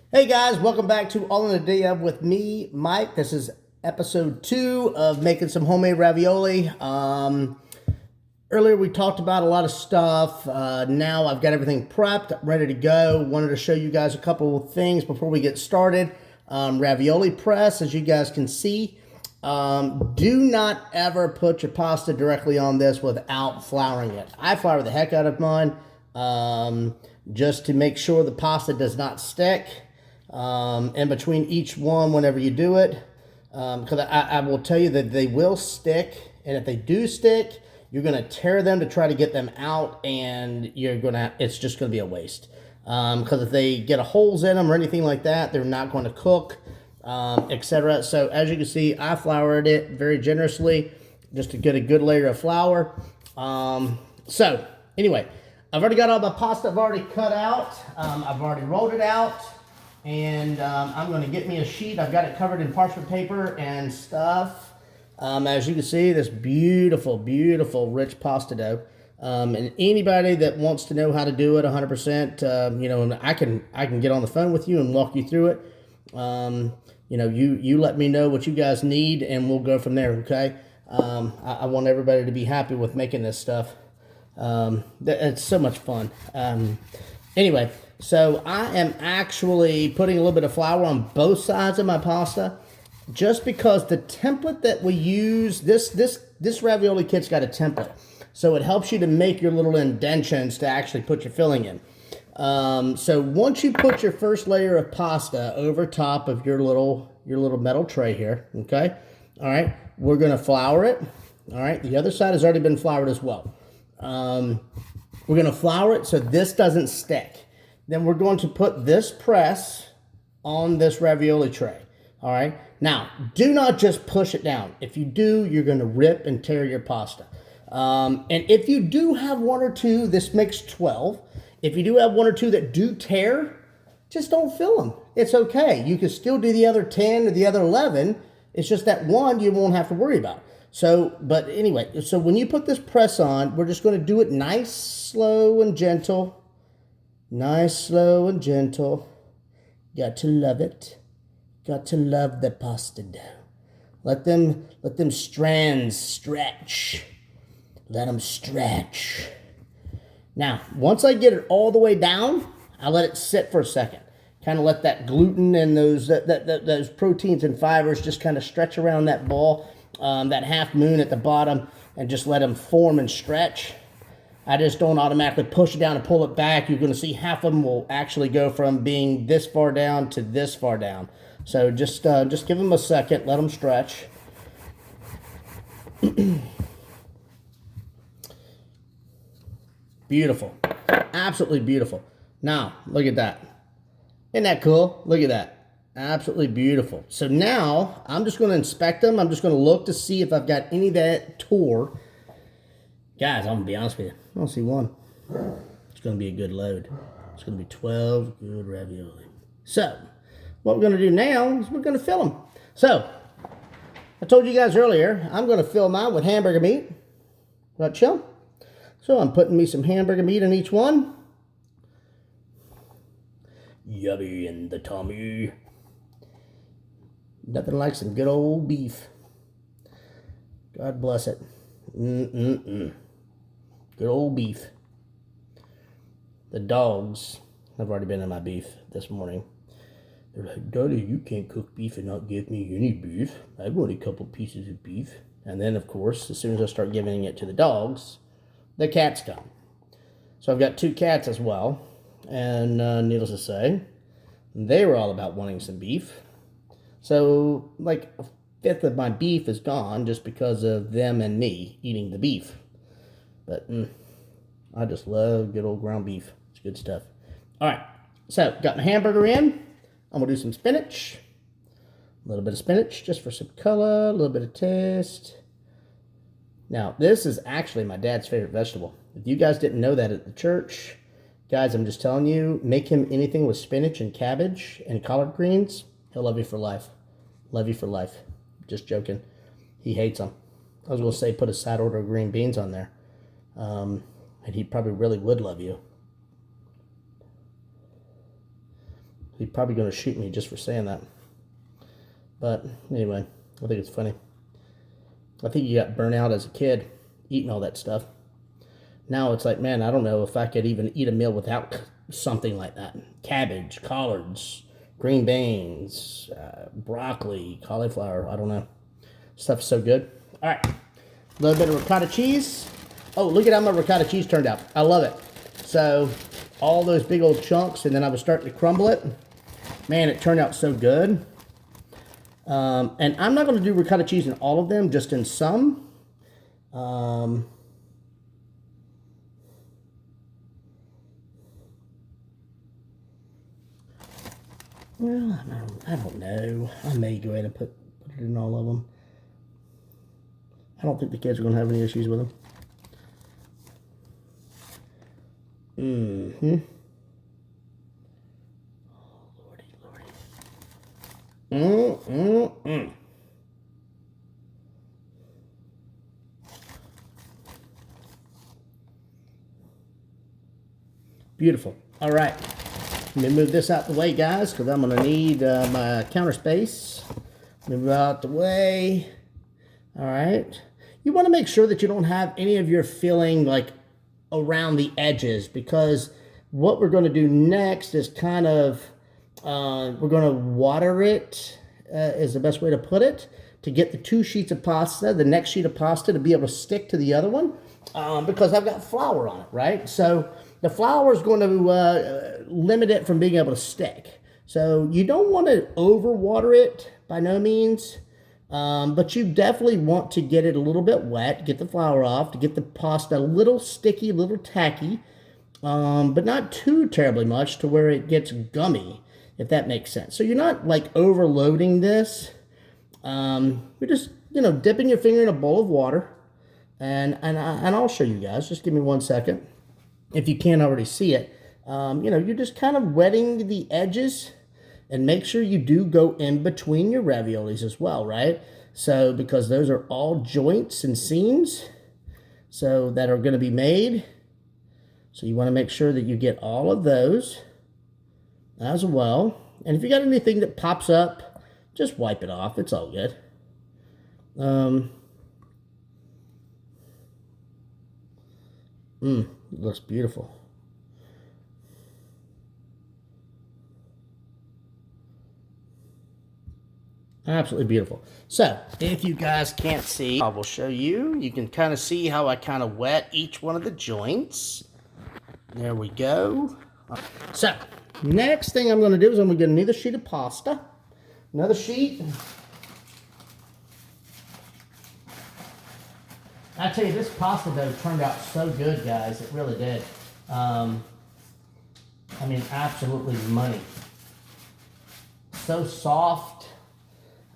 Hey guys, welcome back to All in a Day of with me, Mike. This is episode 2 of making some homemade ravioli. Earlier we talked about a lot of stuff. Now I've got everything prepped, ready to go. Wanted to show you guys a couple of things before we get started. Ravioli press, as you guys can see. Do not ever put your pasta directly on this without flouring it. I flour the heck out of mine just to make sure the pasta does not stick. In between each one whenever you do it, because I will tell you that they will stick, and if they do stick, you're going to tear them to try to get them out, and it's just going to be a waste, because if they get holes in them or anything like that, they're not going to cook, etc. So as you can see, I floured it very generously just to get a good layer of flour. So anyway, I've already got all my pasta. I've already cut out. I've already rolled it out. And I'm going to get me a sheet. I've got it covered in parchment paper and stuff. As you can see, this beautiful, beautiful, rich pasta dough. And anybody that wants to know how to do it 100%, and I can get on the phone with you and walk you through it. You let me know what you guys need, and we'll go from there, okay? I want everybody to be happy with making this stuff. It's so much fun. Anyway, so I am actually putting a little bit of flour on both sides of my pasta, just because the template that we use, this ravioli kit's got a template, so it helps you to make your little indentions to actually put your filling in. So once you put your first layer of pasta over top of your little metal tray here, okay, all right, we're gonna flour it. All right, the other side has already been floured as well. We're going to flour it so this doesn't stick. Then we're going to put this press on this ravioli tray. All right. Now, do not just push it down. If you do, you're going to rip and tear your pasta. And if you do have one or two, this makes 12. If you do have one or two that do tear, just don't fill them. It's okay. You can still do the other 10 or the other 11. It's just that one you won't have to worry about. But anyway, so when you put this press on, we're just going to do it nice, slow, and gentle. Nice, slow, and gentle. Got to love it. Got to love the pasta dough. Let them strands stretch. Let them stretch. Now, once I get it all the way down, I let it sit for a second. Kind of let that gluten and those proteins and fibers just kind of stretch around that ball. That half moon at the bottom, and just let them form and stretch. I just don't automatically push it down and pull it back. You're going to see half of them will actually go from being this far down to this far down. So just give them a second, let them stretch. Beautiful, absolutely beautiful. Now look at that. Isn't that cool? Look at that. Absolutely beautiful. So now I'm just going to inspect them. I'm just going to look to see if I've got any that tore. Guys, I'm going to be honest with you. I don't see one. It's going to be a good load. It's going to be 12 good ravioli. So what we're going to do now is we're going to fill them. So I told you guys earlier, I'm going to fill mine with hamburger meat. Right, chill? So I'm putting me some hamburger meat in each one. Yummy in the tummy. Nothing like some good old beef. God bless it. Good old beef. The dogs have already been in my beef this morning. They're like, Daddy, you can't cook beef and not give me any beef. I want a couple pieces of beef. And then, of course, as soon as I start giving it to the dogs, the cats come. So I've got 2 cats as well. And needless to say, they were all about wanting some beef. So, like, a fifth of my beef is gone just because of them and me eating the beef. But I just love good old ground beef. It's good stuff. All right, so got my hamburger in. I'm going to do some spinach. A little bit of spinach just for some color, a little bit of taste. Now, this is actually my dad's favorite vegetable. If you guys didn't know that at the church, guys, I'm just telling you, make him anything with spinach and cabbage and collard greens. He'll love you for life. Love you for life. Just joking. He hates them. I was going to say put a side order of green beans on there. And he probably really would love you. He's probably going to shoot me just for saying that. But anyway, I think it's funny. I think you got burnt out as a kid eating all that stuff. Now it's like, man, I don't know if I could even eat a meal without something like that. Cabbage, collards, green beans, broccoli, cauliflower, I don't know. Stuff's so good. All right, a little bit of ricotta cheese. Oh, look at how my ricotta cheese turned out. I love it. So all those big old chunks, and then I was starting to crumble it. Man, it turned out so good. And I'm not going to do ricotta cheese in all of them, just in some. Well, I don't know. I may go ahead and put it in all of them. I don't think the kids are going to have any issues with them. Mm-hmm. Oh, lordy. Beautiful. All right. Let me move this out the way, guys, because I'm going to need my counter space. Move it out the way. All right. You want to make sure that you don't have any of your filling like around the edges, because what we're going to do next is kind of, we're going to water it, is the best way to put it, to get the two sheets of pasta, the next sheet of pasta, to be able to stick to the other one, because I've got flour on it, right? So the flour is going to limit it from being able to stick. So you don't want to over water it by no means, but you definitely want to get it a little bit wet, get the flour off, to get the pasta a little sticky, a little tacky, but not too terribly much to where it gets gummy, if that makes sense. So you're not like overloading this. You're just, dipping your finger in a bowl of water, and I'll show you guys. Just give me 1 second. If you can't already see it, you're just kind of wetting the edges, and make sure you do go in between your raviolis as well, right? So, because those are all joints and seams, so that are going to be made. So you want to make sure that you get all of those as well. And if you got anything that pops up, just wipe it off. It's all good. It looks beautiful. Absolutely beautiful. So, if you guys can't see, I will show you. You can kind of see how I kind of wet each one of the joints. There we go. So, next thing I'm going to do is I'm going to get another sheet of pasta. Another sheet. I tell you, this pasta dough turned out so good, guys. It really did. I mean, absolutely money. So soft,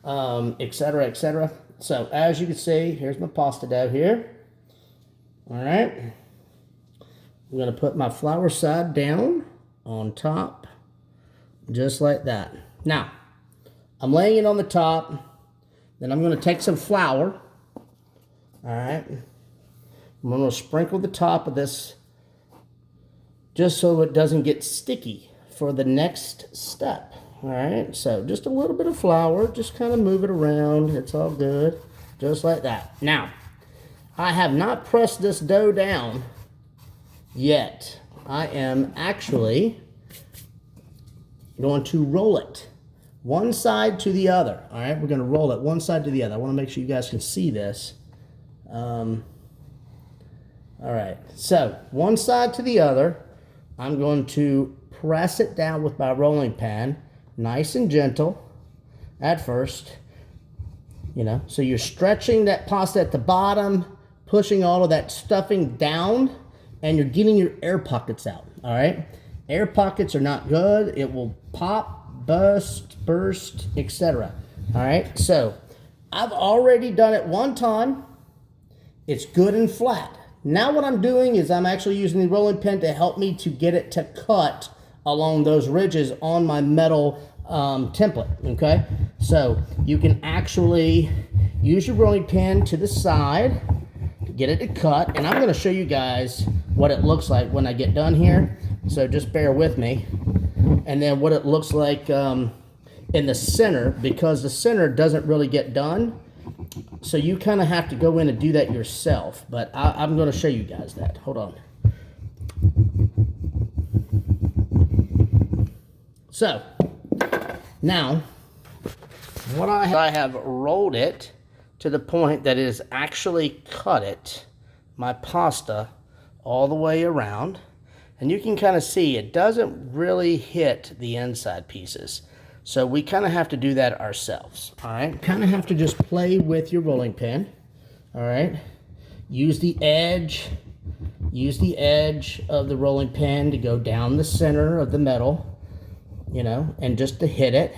etc., etc. So, as you can see, here's my pasta dough here. All right. I'm going to put my flour side down on top, just like that. Now, I'm laying it on the top. Then I'm going to take some flour. All right. I'm going to sprinkle the top of this just so it doesn't get sticky for the next step. All right. So just a little bit of flour. Just kind of move it around. It's all good. Just like that. Now, I have not pressed this dough down yet. I am actually going to roll it one side to the other. All right. We're going to roll it one side to the other. I want to make sure you guys can see this. All right, so one side to the other, I'm going to press it down with my rolling pin, nice and gentle at first, so you're stretching that pasta at the bottom, pushing all of that stuffing down, and you're getting your air pockets out, all right? Air pockets are not good. It will pop, burst, etc. All right, so I've already done it one time. It's good and flat. Now what I'm doing is I'm actually using the rolling pin to help me to get it to cut along those ridges on my metal template, okay? So you can actually use your rolling pin to the side to get it to cut, and I'm going to show you guys what it looks like when I get done here, so just bear with me. and then what it looks like in the center, because the center doesn't really get done. So you kind of have to go in and do that yourself. But I'm going to show you guys that. Hold on. So now what I have rolled it to the point that it has actually cut it, my pasta, all the way around. And you can kind of see it doesn't really hit the inside pieces. So we kind of have to do that ourselves, all right? Kind of have to just play with your rolling pin, all right? Use the edge of the rolling pin to go down the center of the metal, you know, and just to hit it.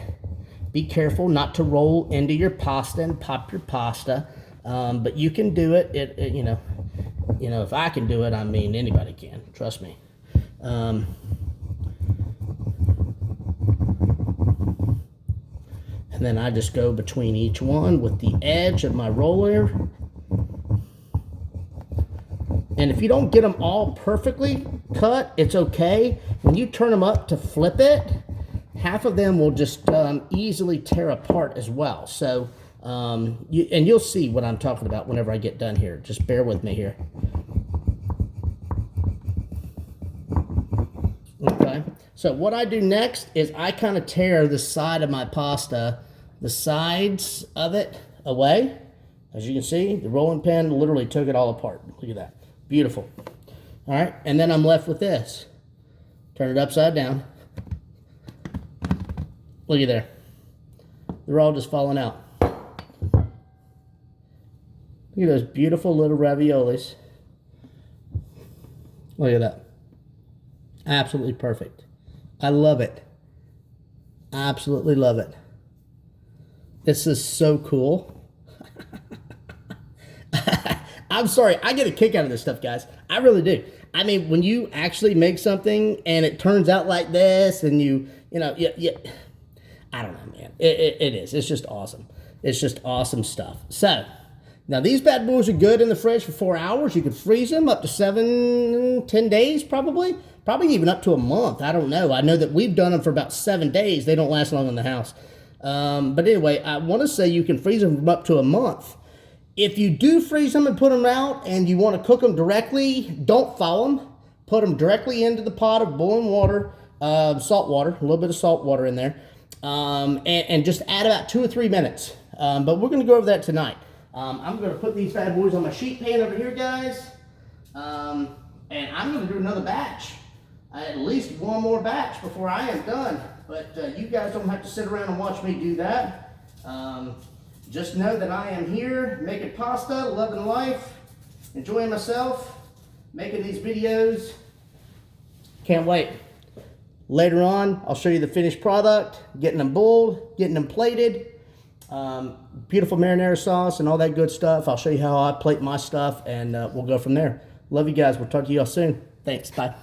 Be careful not to roll into your pasta and pop your pasta, but you can do it. You know, if I can do it, I mean anybody can. Trust me. And then I just go between each one with the edge of my roller. And if you don't get them all perfectly cut, it's okay. When you turn them up to flip it, half of them will just easily tear apart as well. So, you'll see what I'm talking about whenever I get done here. Just bear with me here. Okay. So what I do next is I kind of tear the side of my pasta, the sides of it away. As you can see, the rolling pin literally took it all apart. Look at that. Beautiful. All right. And then I'm left with this. Turn it upside down. Look at there. They're all just falling out. Look at those beautiful little raviolis. Look at that. Absolutely perfect. I love it. Absolutely love it. This is so cool. I'm sorry. I get a kick out of this stuff, guys. I really do. I mean, when you actually make something and it turns out like this and you know, I don't know, man. It is. It's just awesome. It's just awesome stuff. So, now these bad boys are good in the fridge for 4 hours. You could freeze them up to 7, 10 days probably. Probably even up to a month. I don't know. I know that we've done them for about 7 days. They don't last long in the house. But anyway, I want to say you can freeze them for up to a month. If you do freeze them and put them out and you want to cook them directly, don't thaw them. Put them directly into the pot of boiling water, salt water, a little bit of salt water in there. And just add about 2 or 3 minutes. But we're going to go over that tonight. I'm going to put these bad boys on my sheet pan over here, guys. And I'm going to do another batch. At least one more batch before I am done. But you guys don't have to sit around and watch me do that. Just know that I am here making pasta, loving life, enjoying myself, making these videos. Can't wait. Later on, I'll show you the finished product, getting them boiled, getting them plated, beautiful marinara sauce and all that good stuff. I'll show you how I plate my stuff, and we'll go from there. Love you guys. We'll talk to you all soon. Thanks. Bye.